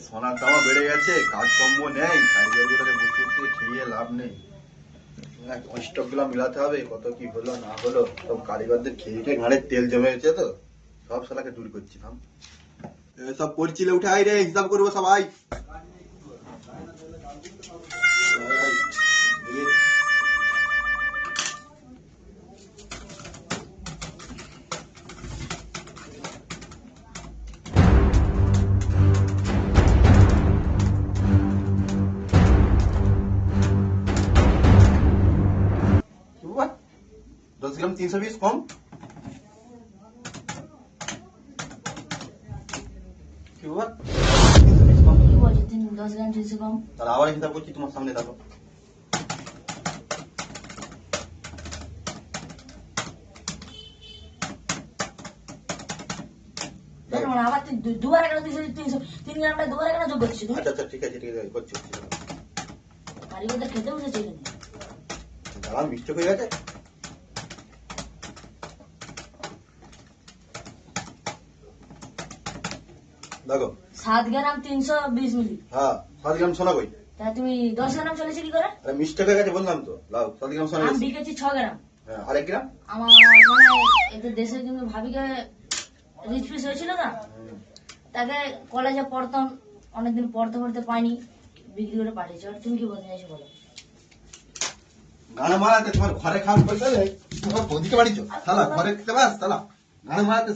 সোনার দামও বেড়ে গেছে, কাজকর্ম নেই, কারিগরগুলোকে বসে বসে খেয়ে লাভ নেই। স্টক গুলো মিলাতে হবে, কত কি হলো না হলো। সব কারিগরদের খেয়ে ঘাড়ে তেল জমে গেছে, তো সব শালাকে দূর করছি। থাম, সব পরিচিলে উঠে আই রে, হিসাব করবো সবাই। What? 10 গ্রাম 320 কম? কি বাবা? 320 কম? কি বলছো 10 গ্রাম 300 কম? তাহলে আবার হিসাব করছি তোমার সামনে, দেখো। দেখো না, আবার তুই দুবার কেন 300 3 গ্রামটা দুবার কেন যোগ করছিস তুমি? আচ্ছা ঠিক আছে করছি। কারিগরদের খেতে বসেছে এখানে। দাঁড়ান, মিস্টেক হয়ে গেছে। দেখো 7 গ্রাম 320 মিলি। হ্যাঁ, 7 গ্রাম সোনা কই? তা তুমি 10 গ্রাম চলেছে কি করে? আরে মিস্টেক হয়ে গেছে বললাম তো। লাও 7 গ্রাম সোনা আমি গেছে। বিকেছি 6 গ্রাম। হ্যাঁ, আরেক গ্রাম। আমার মানে এদের দেশে কিন্তু ভাবিকে রিচ পিস হয়েছিল না, তাকে কলেজে পড়তাম, অনেকদিন পড়তে পাইনি, বিক্রি করে পাঠিয়েছে। আর তুমি কি বলতে চাইছো বলো? গানে মারাতে তোমার ঘরে খাওয়ার পয়সা নেই, তোমার বৌদিকে বাড়িছো, শালা ঘরে খেতে পাস, শালা গানে মারাতে